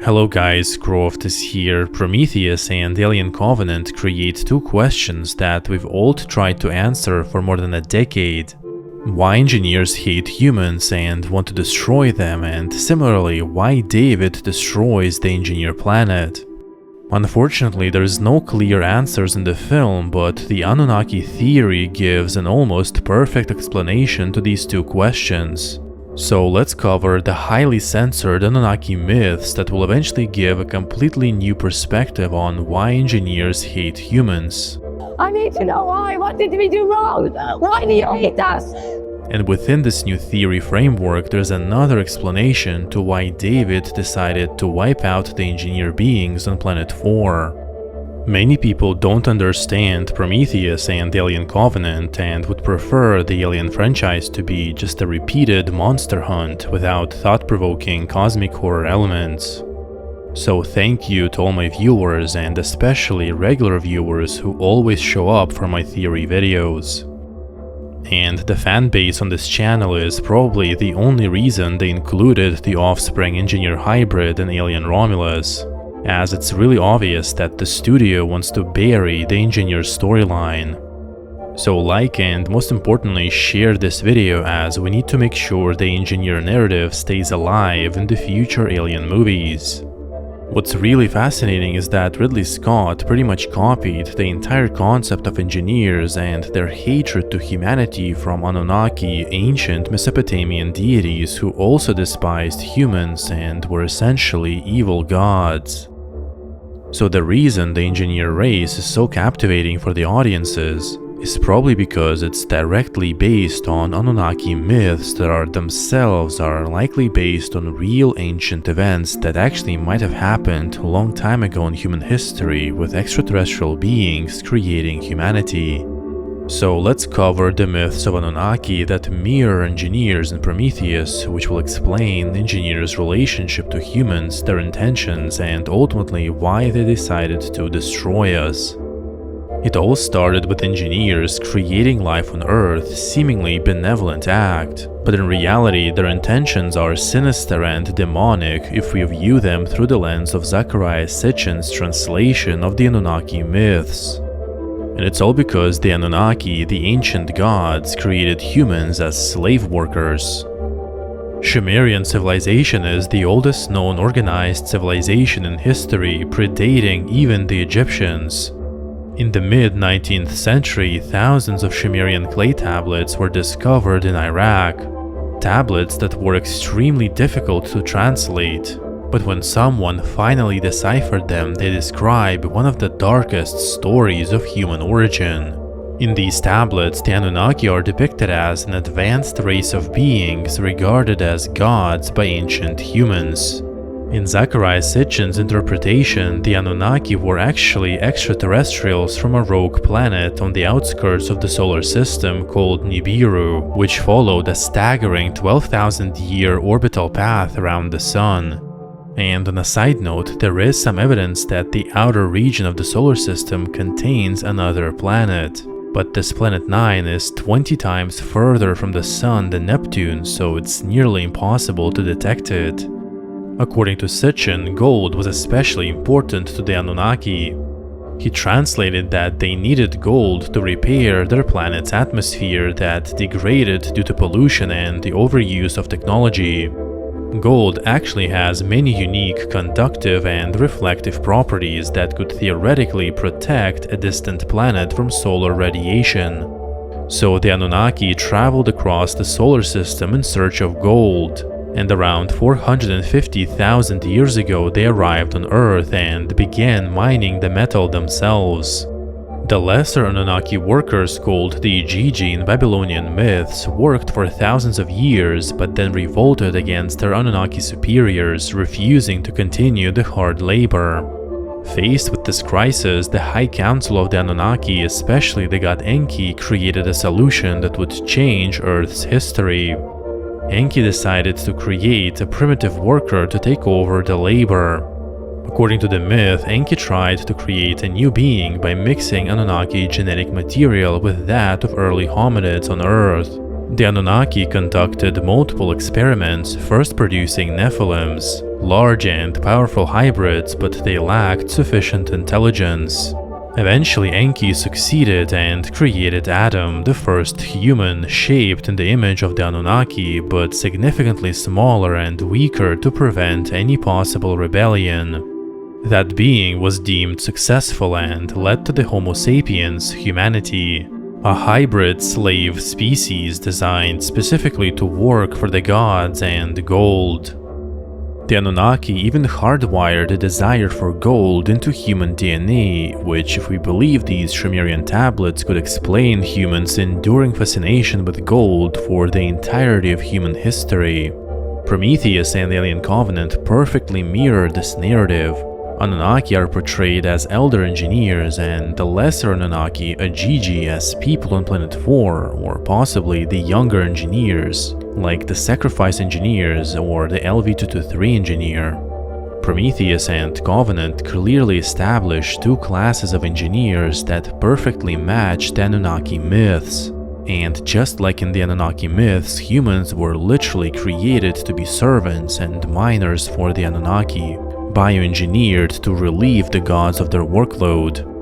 Hello guys, Croft is here. Prometheus and Alien Covenant create two questions that we've all tried to answer for more than a decade. Why engineers hate humans and want to destroy them, and similarly, why David destroys the engineer planet. Unfortunately, there is no clear answers in the film, but the Annunaki theory gives an almost perfect explanation to these two questions. So let's cover the highly censored Anunnaki myths that will eventually give a completely new perspective on why engineers hate humans. I need to know why. What did we do wrong? Why do you hate us? And within this new theory framework, there's another explanation to why David decided to wipe out the engineer beings on Planet 4. Many people don't understand Prometheus and Alien Covenant and would prefer the Alien franchise to be just a repeated monster hunt without thought-provoking cosmic horror elements. So thank you to all my viewers, and especially regular viewers who always show up for my theory videos. And the fanbase on this channel is probably the only reason they included the Offspring Engineer hybrid in Alien Romulus, as it's really obvious that the studio wants to bury the Engineer's storyline. So like, and most importantly, share this video, as we need to make sure the Engineer narrative stays alive in the future Alien movies. What's really fascinating is that Ridley Scott pretty much copied the entire concept of engineers and their hatred to humanity from Anunnaki, ancient Mesopotamian deities who also despised humans and were essentially evil gods. So the reason the engineer race is so captivating for the audiences is probably because it's directly based on Anunnaki myths that are themselves likely based on real ancient events that actually might have happened a long time ago in human history, with extraterrestrial beings creating humanity. So let's cover the myths of Anunnaki that mirror engineers in Prometheus, which will explain engineers' relationship to humans, their intentions, and ultimately why they decided to destroy us. It all started with engineers creating life on Earth, seemingly benevolent act, but in reality their intentions are sinister and demonic if we view them through the lens of Zecharia Sitchin's translation of the Anunnaki myths. And it's all because the Anunnaki, the ancient gods, created humans as slave workers. Sumerian civilization is the oldest known organized civilization in history, predating even the Egyptians. In the mid-19th century, thousands of Sumerian clay tablets were discovered in Iraq. Tablets that were extremely difficult to translate, but when someone finally deciphered them, they describe one of the darkest stories of human origin. In these tablets, the Anunnaki are depicted as an advanced race of beings regarded as gods by ancient humans. In Zecharia Sitchin's interpretation, the Anunnaki were actually extraterrestrials from a rogue planet on the outskirts of the solar system called Nibiru, which followed a staggering 12,000-year orbital path around the Sun. And on a side note, there is some evidence that the outer region of the solar system contains another planet. But this planet 9 is 20 times further from the Sun than Neptune, so it's nearly impossible to detect it. According to Sitchin, gold was especially important to the Anunnaki. He translated that they needed gold to repair their planet's atmosphere that degraded due to pollution and the overuse of technology. Gold actually has many unique conductive and reflective properties that could theoretically protect a distant planet from solar radiation. So the Anunnaki traveled across the solar system in search of gold. And around 450,000 years ago they arrived on Earth and began mining the metal themselves. The lesser Anunnaki workers, called the Igigi in Babylonian myths, worked for thousands of years but then revolted against their Anunnaki superiors, refusing to continue the hard labor. Faced with this crisis, the High Council of the Anunnaki, especially the god Enki, created a solution that would change Earth's history. Enki decided to create a primitive worker to take over the labor. According to the myth, Enki tried to create a new being by mixing Anunnaki genetic material with that of early hominids on Earth. The Anunnaki conducted multiple experiments, first producing Nephilims, large and powerful hybrids, but they lacked sufficient intelligence. Eventually Enki succeeded and created Adam, the first human, shaped in the image of the Anunnaki, but significantly smaller and weaker to prevent any possible rebellion. That being was deemed successful and led to the Homo sapiens, humanity, a hybrid slave species designed specifically to work for the gods and gold. The Anunnaki even hardwired a desire for gold into human DNA, which, if we believe these Sumerian tablets, could explain humans' enduring fascination with gold for the entirety of human history. Prometheus and Alien Covenant perfectly mirror this narrative. Anunnaki are portrayed as elder engineers, and the lesser Anunnaki, Agigi, as people on Planet 4, or possibly the younger engineers, like the Sacrifice Engineers or the LV-223 Engineer. Prometheus and Covenant clearly establish two classes of engineers that perfectly match the Anunnaki myths. And just like in the Anunnaki myths, humans were literally created to be servants and miners for the Anunnaki, bioengineered to relieve the gods of their workload.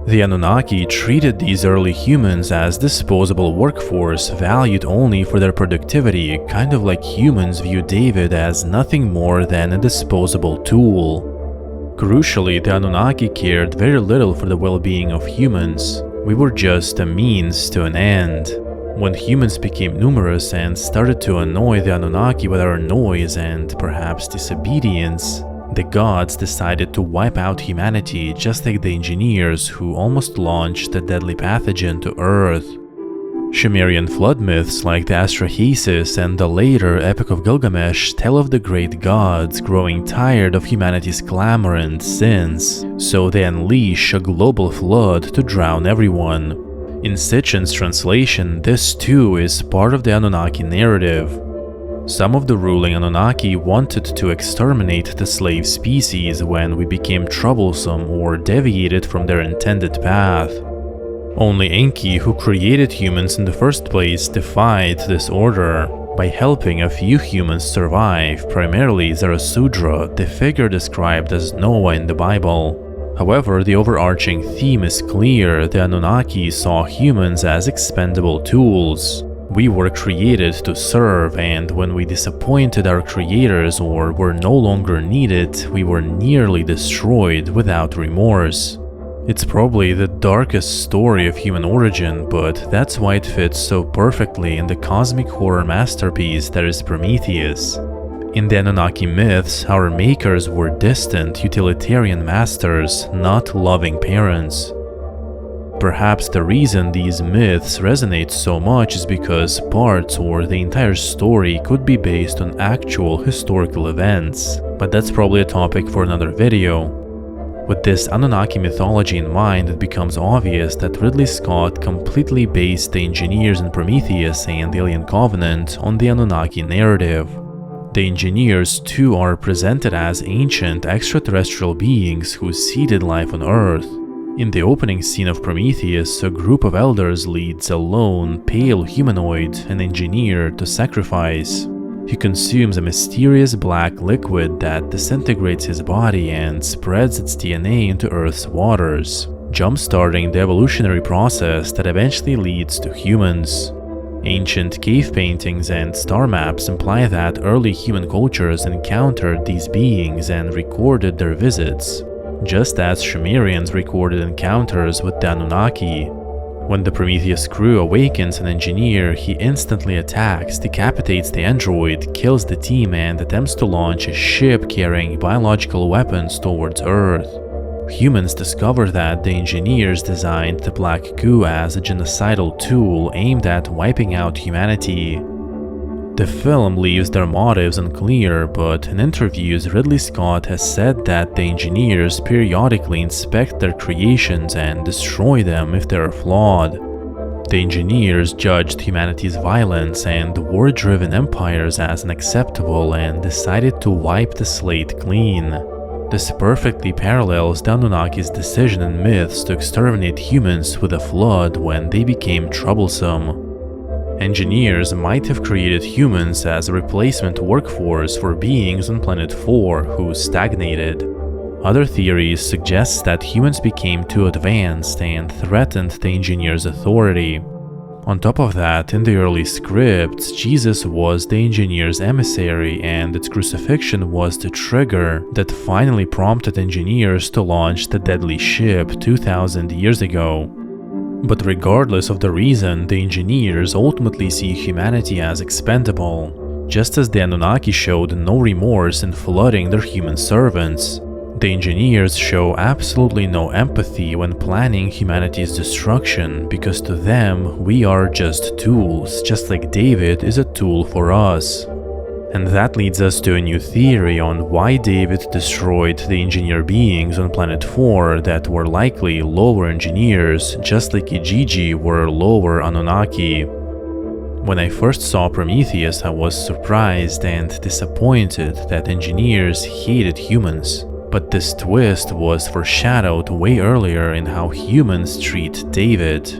The Anunnaki treated these early humans as disposable workforce valued only for their productivity, kind of like humans view David as nothing more than a disposable tool. Crucially, the Anunnaki cared very little for the well-being of humans. We were just a means to an end. When humans became numerous and started to annoy the Anunnaki with our noise and perhaps disobedience, the gods decided to wipe out humanity, just like the engineers who almost launched a deadly pathogen to Earth. Sumerian flood myths like the Astrahasis and the later Epic of Gilgamesh tell of the great gods growing tired of humanity's clamor and sins, so they unleash a global flood to drown everyone. In Sitchin's translation, this too is part of the Anunnaki narrative. Some of the ruling Anunnaki wanted to exterminate the slave species when we became troublesome or deviated from their intended path. Only Enki, who created humans in the first place, defied this order by helping a few humans survive, primarily Zarathustra, the figure described as Noah in the Bible. However, the overarching theme is clear: the Anunnaki saw humans as expendable tools. We were created to serve, and when we disappointed our creators or were no longer needed, we were nearly destroyed without remorse. It's probably the darkest story of human origin, but that's why it fits so perfectly in the cosmic horror masterpiece that is Prometheus. In the Anunnaki myths, our makers were distant, utilitarian masters, not loving parents. Perhaps the reason these myths resonate so much is because parts or the entire story could be based on actual historical events, but that's probably a topic for another video. With this Anunnaki mythology in mind, it becomes obvious that Ridley Scott completely based the engineers in Prometheus and Alien Covenant on the Anunnaki narrative. The engineers too are presented as ancient extraterrestrial beings who seeded life on Earth. In the opening scene of Prometheus, a group of elders leads a lone, pale humanoid, an engineer, to sacrifice. He consumes a mysterious black liquid that disintegrates his body and spreads its DNA into Earth's waters, jump-starting the evolutionary process that eventually leads to humans. Ancient cave paintings and star maps imply that early human cultures encountered these beings and recorded their visits, just as Sumerians recorded encounters with the Anunnaki. When the Prometheus crew awakens an engineer, he instantly attacks, decapitates the android, kills the team, and attempts to launch a ship carrying biological weapons towards Earth. Humans discover that the engineers designed the Black Goo as a genocidal tool aimed at wiping out humanity. The film leaves their motives unclear, but in interviews Ridley Scott has said that the engineers periodically inspect their creations and destroy them if they are flawed. The engineers judged humanity's violence and war-driven empires as unacceptable and decided to wipe the slate clean. This perfectly parallels the Anunnaki's decision in myths to exterminate humans with a flood when they became troublesome. Engineers might have created humans as a replacement workforce for beings on Planet 4 who stagnated. Other theories suggest that humans became too advanced and threatened the engineers' authority. On top of that, in the early scripts, Jesus was the engineers' emissary, and its crucifixion was the trigger that finally prompted engineers to launch the deadly ship 2000 years ago. But regardless of the reason, the engineers ultimately see humanity as expendable. Just as the Anunnaki showed no remorse in flooding their human servants, the engineers show absolutely no empathy when planning humanity's destruction, because to them, we are just tools, just like David is a tool for us. And that leads us to a new theory on why David destroyed the engineer beings on Planet 4 that were likely lower engineers, just like Igigi were lower Anunnaki. When I first saw Prometheus, I was surprised and disappointed that engineers hated humans. But this twist was foreshadowed way earlier in how humans treat David.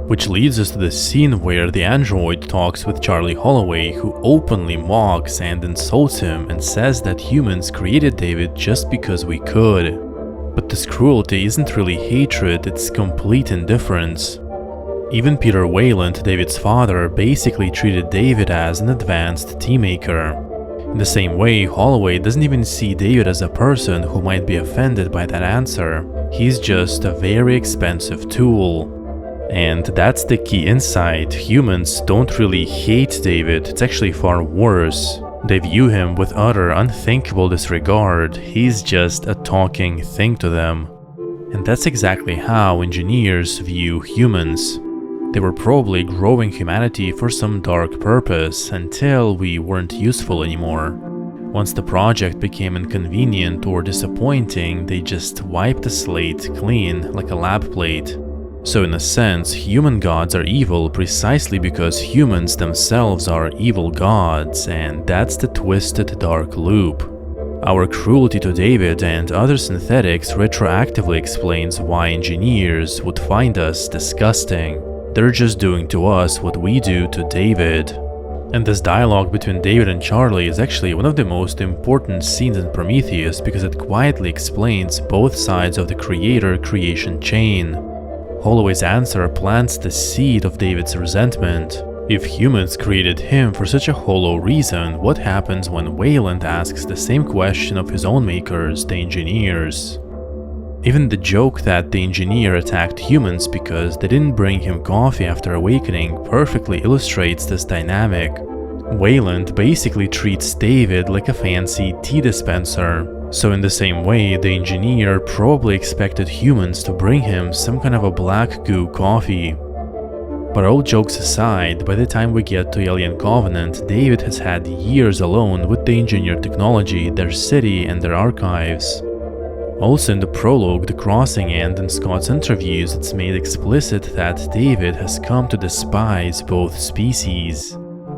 Which leads us to the scene where the android talks with Charlie Holloway, who openly mocks and insults him and says that humans created David just because we could. But this cruelty isn't really hatred, it's complete indifference. Even Peter Weyland, David's father, basically treated David as an advanced tea maker. In the same way, Holloway doesn't even see David as a person who might be offended by that answer. He's just a very expensive tool. And that's the key insight. Humans don't really hate David, it's actually far worse. They view him with utter unthinkable disregard. He's just a talking thing to them. And that's exactly how engineers view humans. They were probably growing humanity for some dark purpose until we weren't useful anymore. Once the project became inconvenient or disappointing, they just wiped the slate clean like a lab plate. So in a sense, human gods are evil precisely because humans themselves are evil gods, and that's the twisted dark loop. Our cruelty to David and other synthetics retroactively explains why engineers would find us disgusting. They're just doing to us what we do to David. And this dialogue between David and Charlie is actually one of the most important scenes in Prometheus because it quietly explains both sides of the creator-creation chain. Holloway's answer plants the seed of David's resentment. If humans created him for such a hollow reason, what happens when Weyland asks the same question of his own makers, the engineers? Even the joke that the engineer attacked humans because they didn't bring him coffee after awakening perfectly illustrates this dynamic. Weyland basically treats David like a fancy tea dispenser. So in the same way, the engineer probably expected humans to bring him some kind of a black goo coffee. But all jokes aside, by the time we get to Alien Covenant, David has had years alone with the engineered technology, their city and their archives. Also in the prologue, the crossing, and in Scott's interviews, it's made explicit that David has come to despise both species.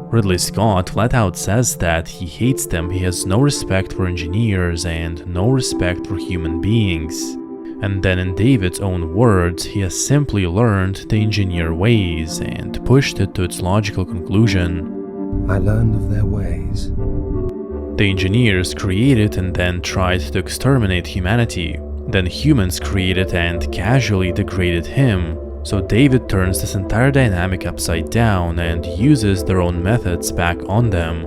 Ridley Scott flat out says that he hates them, he has no respect for engineers and no respect for human beings. And then in David's own words, he has simply learned the engineer ways and pushed it to its logical conclusion. I learned of their ways. The engineers created and then tried to exterminate humanity. Then humans created and casually degraded him. So David turns this entire dynamic upside down and uses their own methods back on them.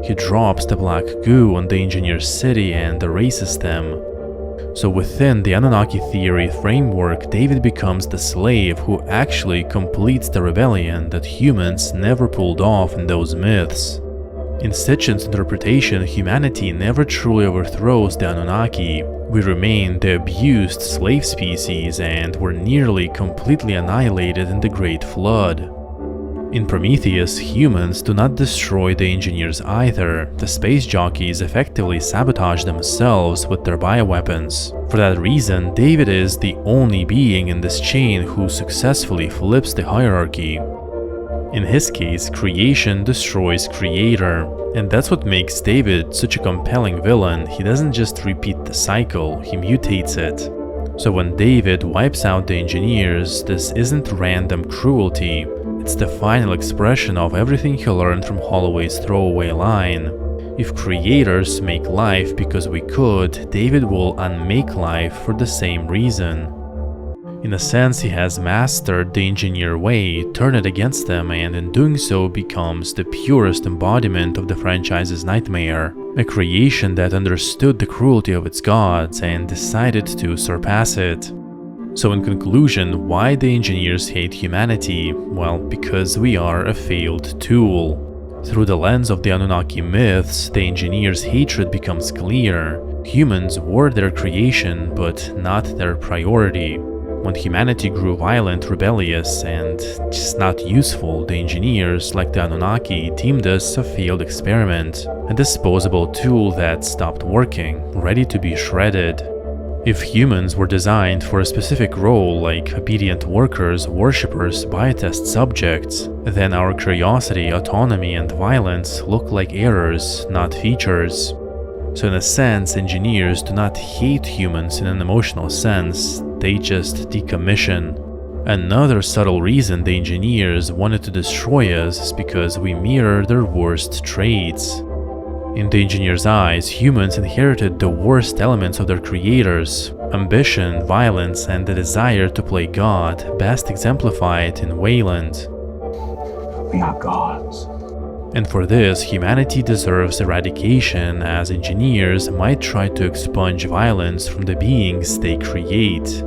He drops the black goo on the engineer's city and erases them. So within the Anunnaki theory framework, David becomes the slave who actually completes the rebellion that humans never pulled off in those myths. In Sitchin's interpretation, humanity never truly overthrows the Anunnaki. We remain the abused slave species and were nearly completely annihilated in the Great Flood. In Prometheus, humans do not destroy the engineers either. The space jockeys effectively sabotage themselves with their bioweapons. For that reason, David is the only being in this chain who successfully flips the hierarchy. In his case, creation destroys creator, and that's what makes David such a compelling villain. He doesn't just repeat the cycle, he mutates it. So when David wipes out the engineers, this isn't random cruelty, It's the final expression of everything he learned from Holloway's throwaway line. If creators make life because we could, David will unmake life for the same reason. In a sense, he has mastered the Eningeer way, turned it against them, and in doing so becomes the purest embodiment of the franchise's nightmare, a creation that understood the cruelty of its gods and decided to surpass it. So in conclusion, why the Eningeers hate humanity? Well, because we are a failed tool. Through the lens of the Anunnaki myths, the Eningeers' hatred becomes clear. Humans were their creation, but not their priority. When humanity grew violent, rebellious, and just not useful, the Eningeers, like the Anunnaki, deemed us a failed experiment, a disposable tool that stopped working, ready to be shredded. If humans were designed for a specific role, like obedient workers, worshippers, biotest subjects, then our curiosity, autonomy, and violence look like errors, not features. So in a sense, Eningeers do not hate humans in an emotional sense, they just decommission. Another subtle reason the Eningeers wanted to destroy us is because we mirror their worst traits. In the Eningeers' eyes, humans inherited the worst elements of their creators: ambition, violence, and the desire to play God, best exemplified in Wayland. We are gods. And for this, humanity deserves eradication, as Eningeers might try to expunge violence from the beings they create.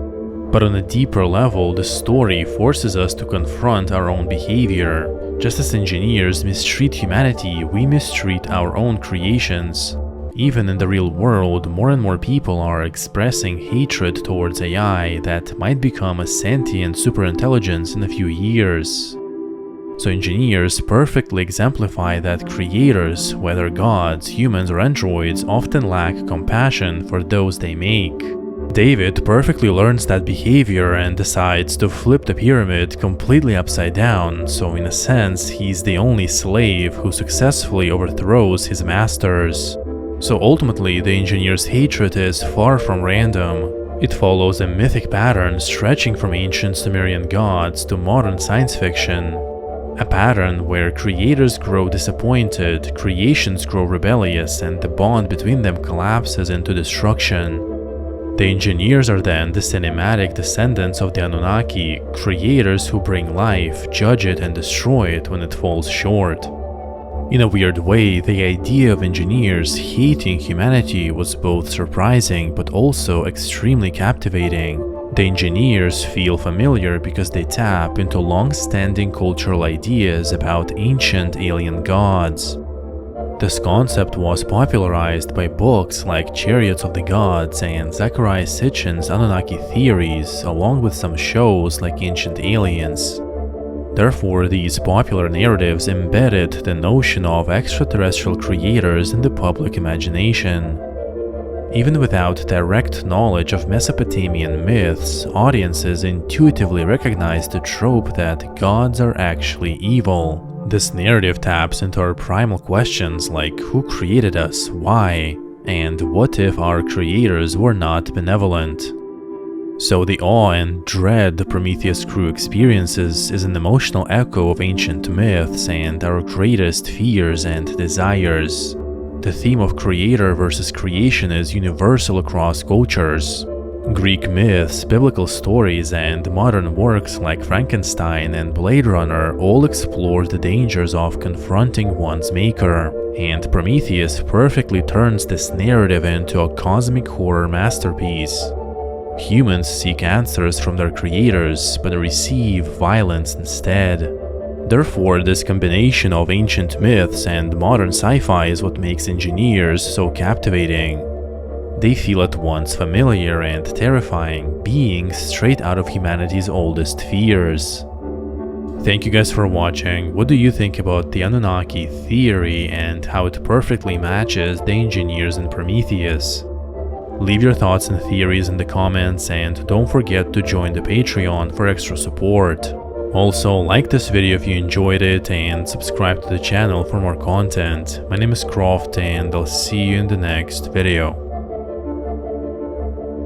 But on a deeper level, the story forces us to confront our own behavior. Just as Eningeers mistreat humanity, we mistreat our own creations. Even in the real world, more and more people are expressing hatred towards AI that might become a sentient superintelligence in a few years. So Eningeers perfectly exemplify that creators, whether gods, humans, or androids, often lack compassion for those they make. David perfectly learns that behavior and decides to flip the pyramid completely upside down, so in a sense, he's the only slave who successfully overthrows his masters. So ultimately, the Eningeers' hatred is far from random. It follows a mythic pattern stretching from ancient Sumerian gods to modern science fiction. A pattern where creators grow disappointed, creations grow rebellious, and the bond between them collapses into destruction. The Eningeers are then the cinematic descendants of the Anunnaki, creators who bring life, judge it, and destroy it when it falls short. In a weird way, the idea of Eningeers hating humanity was both surprising but also extremely captivating. The Eningeers feel familiar because they tap into long-standing cultural ideas about ancient alien gods. This concept was popularized by books like Chariots of the Gods and Zecharia Sitchin's Anunnaki theories, along with some shows like Ancient Aliens. Therefore, these popular narratives embedded the notion of extraterrestrial creators in the public imagination. Even without direct knowledge of Mesopotamian myths, audiences intuitively recognize the trope that gods are actually evil. This narrative taps into our primal questions like who created us, why, and what if our creators were not benevolent. So the awe and dread the Prometheus crew experiences is an emotional echo of ancient myths and our greatest fears and desires. The theme of creator versus creation is universal across cultures. Greek myths, biblical stories, and modern works like Frankenstein and Blade Runner all explore the dangers of confronting one's maker, and Prometheus perfectly turns this narrative into a cosmic horror masterpiece. Humans seek answers from their creators, but receive violence instead. Therefore, this combination of ancient myths and modern sci-fi is what makes Eningeers so captivating. They feel at once familiar and terrifying, beings straight out of humanity's oldest fears. Thank you guys for watching. What do you think about the Anunnaki theory and how it perfectly matches the Eningeers in Prometheus? Leave your thoughts and theories in the comments, and don't forget to join the Patreon for extra support. Also, like this video if you enjoyed it and subscribe to the channel for more content. My name is Croft and I'll see you in the next video.